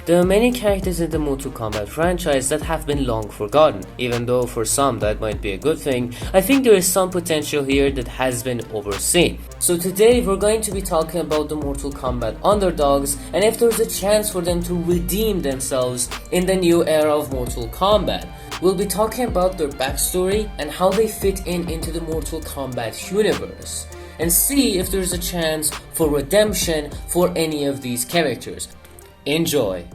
There are many characters in the Mortal Kombat franchise that have been long forgotten. Even though for some that might be a good thing, I think there is some potential here that has been overseen. So today we're going to be talking about the Mortal Kombat underdogs and if there's a chance for them to redeem themselves in the new era of Mortal Kombat. We'll be talking about their backstory and how they fit into the Mortal Kombat universe, and see if there's a chance for redemption for any of these characters. Enjoy!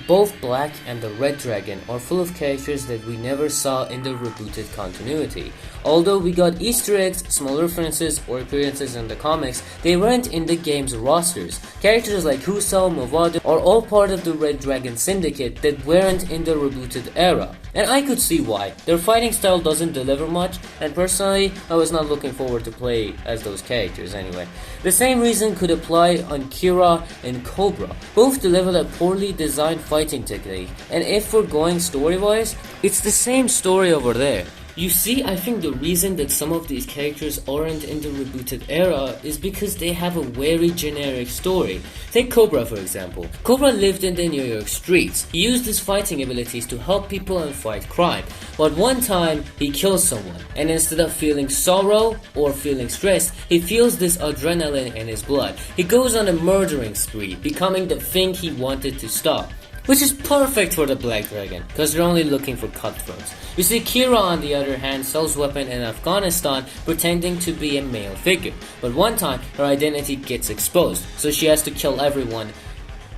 Both Black and the Red Dragon are full of characters that we never saw in the rebooted continuity. Although we got Easter eggs, small references, or appearances in the comics, they weren't in the game's rosters. Characters like Huso, Movado are all part of the Red Dragon Syndicate that weren't in the rebooted era. And I could see why. Their fighting style doesn't deliver much, and personally, I was not looking forward to play as those characters anyway. The same reason could apply on Kira and Cobra. Both delivered a poorly designed fighting technique, and if we're going story-wise, it's the same story over there. You see, I think the reason that some of these characters aren't in the rebooted era is because they have a very generic story. Take Cobra for example. Cobra lived in the New York streets. He used his fighting abilities to help people and fight crime. But one time, he kills someone, and instead of feeling sorrow or feeling stressed, he feels this adrenaline in his blood. He goes on a murdering spree, becoming the thing he wanted to stop. Which is perfect for the Black Dragon, because they're only looking for cutthroats. You see, Kira on the other hand sells weapons in Afghanistan pretending to be a male figure, but one time her identity gets exposed, so she has to kill everyone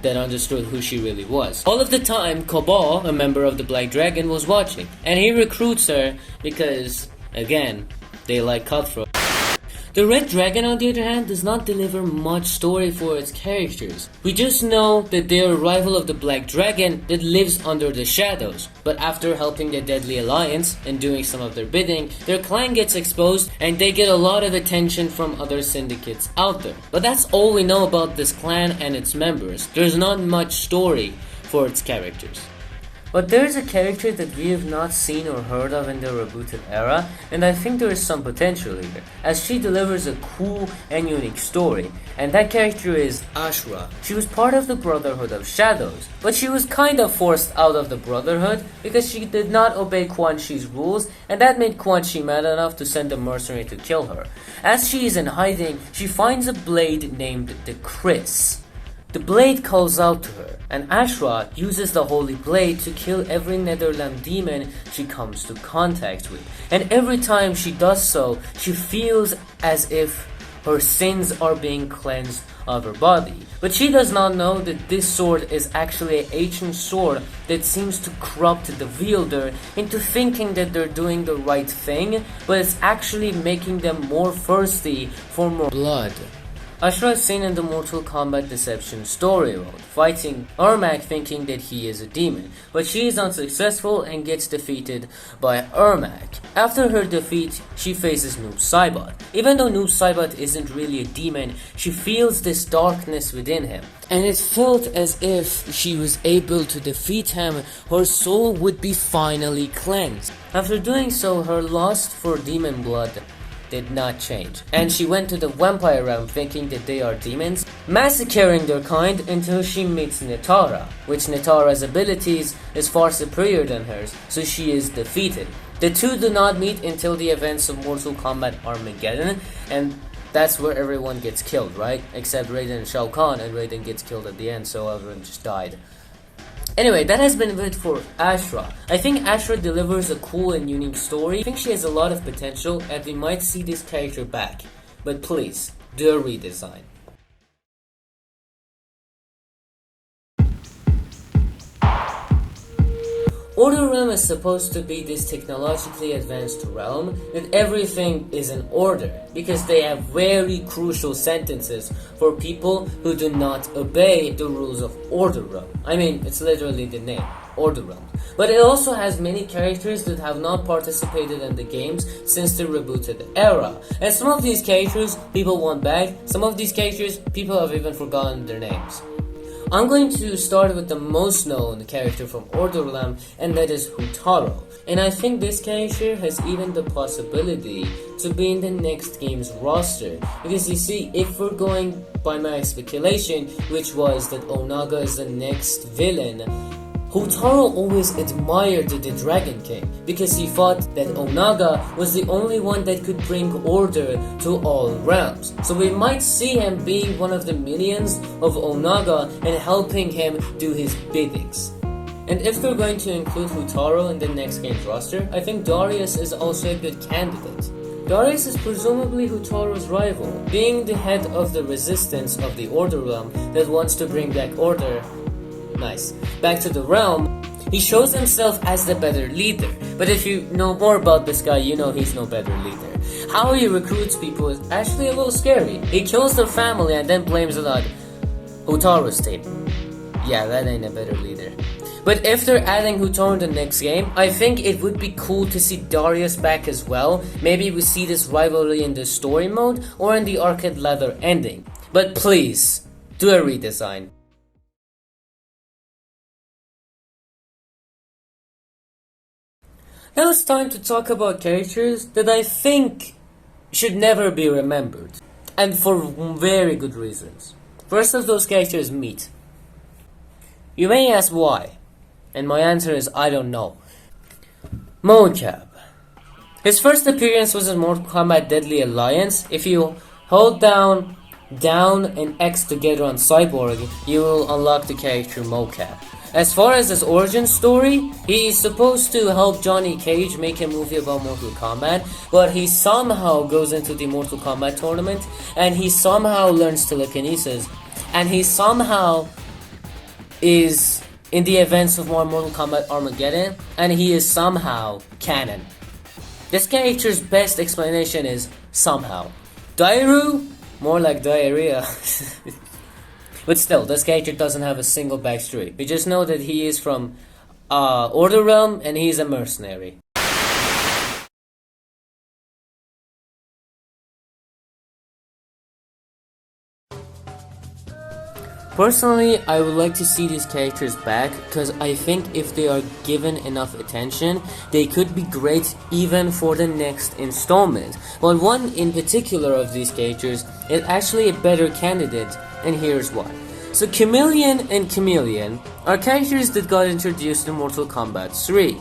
that understood who she really was. All of the time, Cobalt, a member of the Black Dragon, was watching, and he recruits her because, again, they like cutthroats. The Red Dragon, on the other hand, does not deliver much story for its characters. We just know that they are a rival of the Black Dragon that lives under the shadows. But after helping the Deadly Alliance and doing some of their bidding, their clan gets exposed and they get a lot of attention from other syndicates out there. But that's all we know about this clan and its members. There's not much story for its characters. But there's a character that we have not seen or heard of in the rebooted era, and I think there is some potential here, as she delivers a cool and unique story, and that character is Ashura. She was part of the Brotherhood of Shadows, but she was kind of forced out of the Brotherhood because she did not obey Quan Chi's rules, and that made Quan Chi mad enough to send a mercenary to kill her. As she is in hiding, she finds a blade named the Chris. The blade calls out to her, and Ashura uses the holy blade to kill every Netherland demon she comes to contact with. And every time she does so, she feels as if her sins are being cleansed of her body. But she does not know that this sword is actually an ancient sword that seems to corrupt the wielder into thinking that they're doing the right thing, but it's actually making them more thirsty for more blood. Ashura is seen in the Mortal Kombat Deception story mode, fighting Ermac thinking that he is a demon, but she is unsuccessful and gets defeated by Ermac. After her defeat, she faces Noob Saibot. Even though Noob Saibot isn't really a demon, she feels this darkness within him, and it felt as if she was able to defeat him, her soul would be finally cleansed. After doing so, her lust for demon blood did not change, and she went to the vampire realm thinking that they are demons, massacring their kind until she meets Netara, which Netara's abilities is far superior than hers, so she is defeated. The two do not meet until the events of Mortal Kombat Armageddon, and that's where everyone gets killed, right? Except Raiden and Shao Kahn, and Raiden gets killed at the end, so everyone just died. Anyway, that has been it for Ashura. I think Ashura delivers a cool and unique story. I think she has a lot of potential and we might see this character back. But please, do a redesign. Order Realm is supposed to be this technologically advanced realm that everything is in order, because they have very crucial sentences for people who do not obey the rules of Order Realm. I mean, it's literally the name, Order Realm. But it also has many characters that have not participated in the games since the rebooted era. And some of these characters people want back, some of these characters people have even forgotten their names. I'm going to start with the most known character from Order Lamb, and that is Houtaro. And I think this character has even the possibility to be in the next game's roster. Because you see, if we're going by my speculation, which was that Onaga is the next villain, Houtaro always admired the Dragon King because he thought that Onaga was the only one that could bring order to all realms. So we might see him being one of the minions of Onaga and helping him do his biddings. And if they're going to include Houtaro in the next game's roster, I think Darius is also a good candidate. Darius is presumably Houtaro's rival, being the head of the resistance of the Order Realm that wants to bring back order. Nice. Back to the realm, he shows himself as the better leader. But if you know more about this guy, you know he's no better leader. How he recruits people is actually a little scary. He kills their family and then blames it on Houtaro's team. Yeah, that ain't a better leader. But if they're adding Houtaro in the next game, I think it would be cool to see Darius back as well. Maybe we see this rivalry in the story mode or in the arcade leather ending. But please, do a redesign. Now it's time to talk about characters that I think should never be remembered. And for very good reasons. First of those characters, Meat. You may ask why. And my answer is I don't know. Mocap. His first appearance was in Mortal Kombat Deadly Alliance. If you hold down and X together on Cyborg, you will unlock the character Mocap. As far as his origin story, he is supposed to help Johnny Cage make a movie about Mortal Kombat, but he somehow goes into the Mortal Kombat tournament, and he somehow learns telekinesis, and he somehow is in the events of Mortal Kombat Armageddon, and he is somehow canon. This character's best explanation is somehow. Dairu? More like diarrhea. But still, this character doesn't have a single backstory. We just know that he is from Order Realm and he's a mercenary. Personally, I would like to see these characters back because I think if they are given enough attention, they could be great even for the next installment. But one in particular of these characters is actually a better candidate, and here's why. So Chameleon and Chameleon are characters that got introduced in Mortal Kombat 3.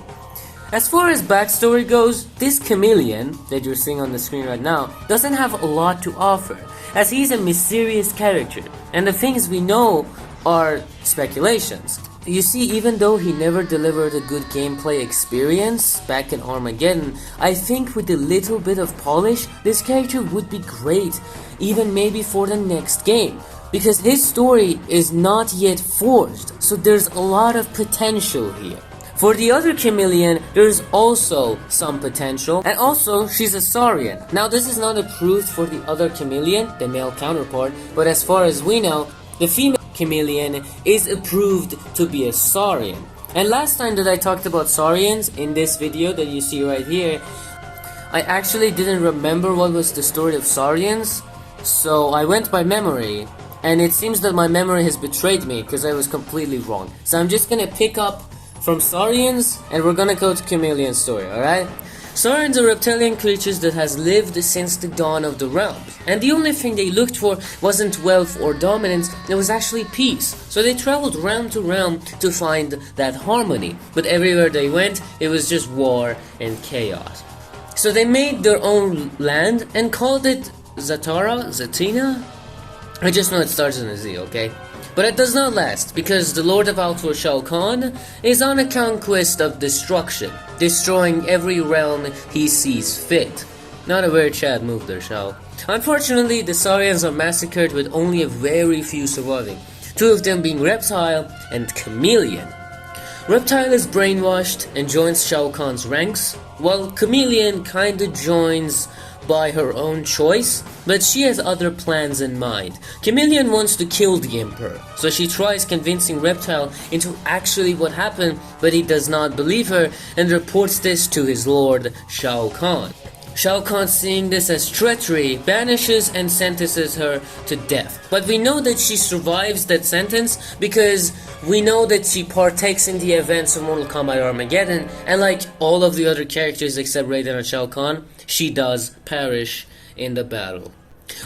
As far as backstory goes, this Chameleon that you're seeing on the screen right now doesn't have a lot to offer, as he's a mysterious character, and the things we know are speculations. You see, even though he never delivered a good gameplay experience back in Armageddon, I think with a little bit of polish, this character would be great, even maybe for the next game. Because his story is not yet forged, so there's a lot of potential here. For the other Chameleon, there's also some potential, and also she's a Saurian. Now this is not approved for the other Chameleon, the male counterpart, but as far as we know, the female Chameleon is approved to be a Saurian. And last time that I talked about Saurians in this video that you see right here, I actually didn't remember what was the story of Saurians, so I went by memory. And it seems that my memory has betrayed me because I was completely wrong. So I'm just gonna pick up from Saurians and we're gonna go to Chameleon's story, alright? Saurians are reptilian creatures that has lived since the dawn of the realms. And the only thing they looked for wasn't wealth or dominance, it was actually peace. So they traveled realm to realm to find that harmony. But everywhere they went, it was just war and chaos. So they made their own land and called it Zatina? I just know it starts in a Z, okay? But it does not last, because the Lord of Outlaw Shao Kahn is on a conquest of destruction, destroying every realm he sees fit. Not a very Chad move there, Shao. Unfortunately, the Saurians are massacred with only a very few surviving, two of them being Reptile and Chameleon. Reptile is brainwashed and joins Shao Kahn's ranks, while Chameleon kinda joins by her own choice, but she has other plans in mind. Chameleon wants to kill the Emperor, so she tries convincing Reptile into actually what happened, but he does not believe her and reports this to his lord Shao Kahn. Shao Kahn, seeing this as treachery, banishes and sentences her to death. But we know that she survives that sentence because we know that she partakes in the events of Mortal Kombat Armageddon, and like all of the other characters except Raiden and Shao Kahn, she does perish in the battle.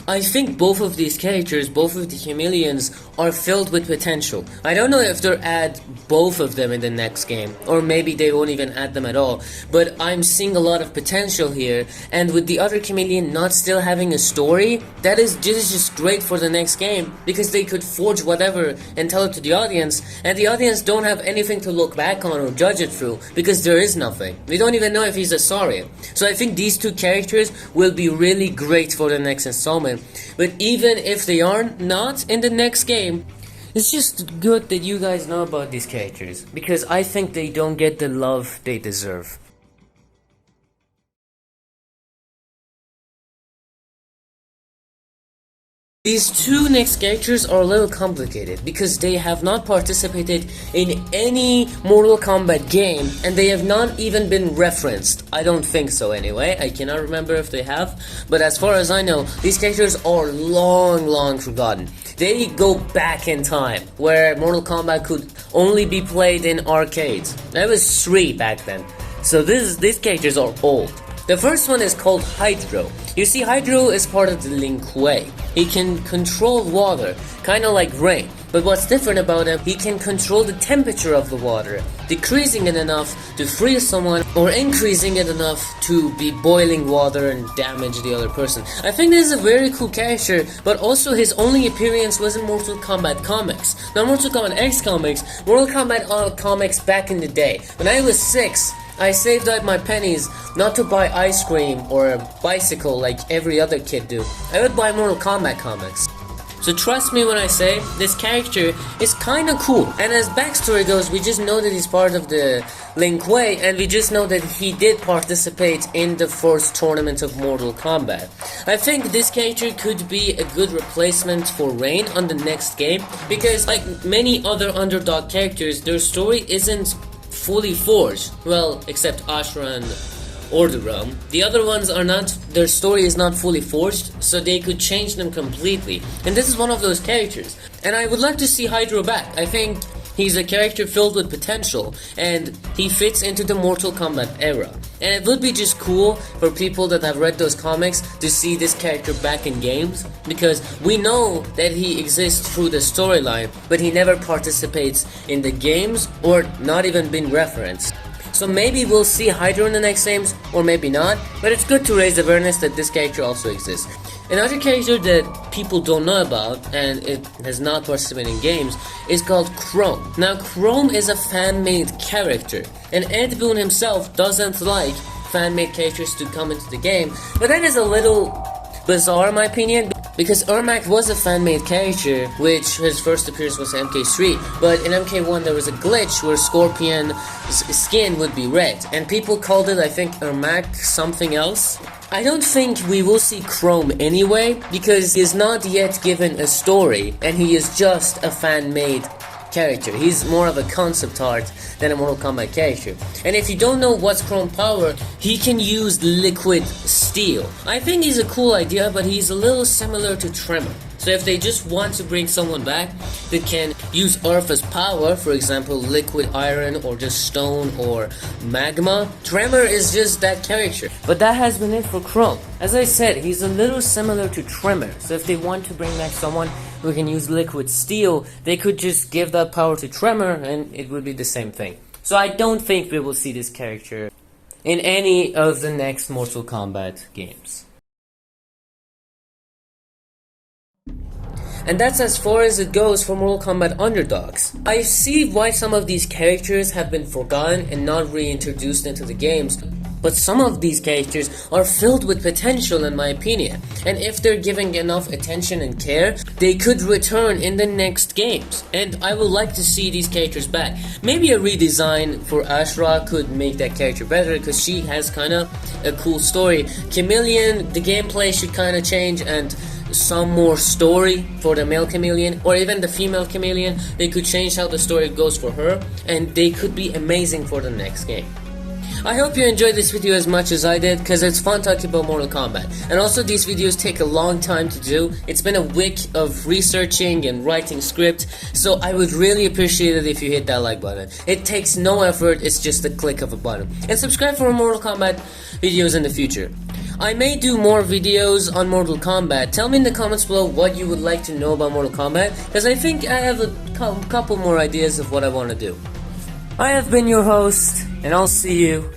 I think both of these characters, both of the Chameleons, are filled with potential. I don't know if they'll add both of them in the next game, or maybe they won't even add them at all, but I'm seeing a lot of potential here, and with the other Chameleon not still having a story, that is just great for the next game, because they could forge whatever and tell it to the audience, and the audience don't have anything to look back on or judge it through, because there is nothing. We don't even know if he's a Saurian. So I think these two characters will be really great for the next installment. But even if they are not in the next game, it's just good that you guys know about these characters, because I think they don't get the love they deserve. These two next characters are a little complicated because they have not participated in any Mortal Kombat game, and they have not even been referenced. I don't think so anyway, I cannot remember if they have, but as far as I know, these characters are long forgotten. They go back in time, where Mortal Kombat could only be played in arcades. I was 3 back then, so these characters are old. The first one is called Hydro. You see, Hydro is part of the Lin Kuei. He can control water, kinda like rain. But what's different about him, he can control the temperature of the water, decreasing it enough to freeze someone, or increasing it enough to be boiling water and damage the other person. I think this is a very cool character, but also his only appearance was in Mortal Kombat comics. Not Mortal Kombat X comics, Mortal Kombat comics back in the day. When I was 6, I saved up my pennies not to buy ice cream or a bicycle like every other kid do. I would buy Mortal Kombat comics. So trust me when I say, this character is kinda cool. And as backstory goes, we just know that he's part of the Lin Kuei, and we just know that he did participate in the first tournament of Mortal Kombat. I think this character could be a good replacement for Rain on the next game, because like many other underdog characters, their story isn't fully forged, well, except Ashura and Order Realm. The other ones are not, their story is not fully forged, so they could change them completely. And this is one of those characters. And I would like to see Hydro back. I think he's a character filled with potential, and he fits into the Mortal Kombat era. And it would be just cool for people that have read those comics to see this character back in games, because we know that he exists through the storyline, but he never participates in the games or not even been referenced. So maybe we'll see Hydro in the next games, or maybe not, but it's good to raise awareness that this character also exists. Another character that people don't know about, and it has not participated in games, is called Chrome. Now, Chrome is a fan-made character, and Ed Boon himself doesn't like fan-made characters to come into the game, but that is a little bizarre in my opinion, because Ermac was a fan-made character, which his first appearance was in MK3, but in MK1 there was a glitch where Scorpion's skin would be red, and people called it, I think, Ermac something else. I don't think we will see Chrome anyway, because he is not yet given a story, and he is just a fan-made character. He's more of a concept art than a Mortal Kombat character. And if you don't know what's Chrome's power, he can use liquid steel. I think he's a cool idea, but he's a little similar to Tremor. So if they just want to bring someone back that can use Earth as power, for example liquid iron or just stone or magma, Tremor is just that character. But that has been it for Chrome. As I said, he's a little similar to Tremor, so if they want to bring back someone who can use liquid steel, they could just give that power to Tremor and it would be the same thing. So I don't think we will see this character in any of the next Mortal Kombat games. And that's as far as it goes for Mortal Kombat underdogs. I see why some of these characters have been forgotten and not reintroduced into the games, but some of these characters are filled with potential in my opinion, and if they're giving enough attention and care, they could return in the next games, and I would like to see these characters back. Maybe a redesign for Ashura could make that character better, because she has kinda a cool story. Chameleon, the gameplay should kinda change, and some more story for the male Chameleon, or even the female Chameleon. They could change how the story goes for her, and they could be amazing for the next game. I hope you enjoyed this video as much as I did, because it's fun talking about Mortal Kombat. And also these videos take a long time to do. It's been a week of researching and writing script, so I would really appreciate it if you hit that like button. It takes no effort, it's just a click of a button. And subscribe for Mortal Kombat videos in the future. I may do more videos on Mortal Kombat. Tell me in the comments below what you would like to know about Mortal Kombat, because I think I have a couple more ideas of what I want to do. I have been your host, and I'll see you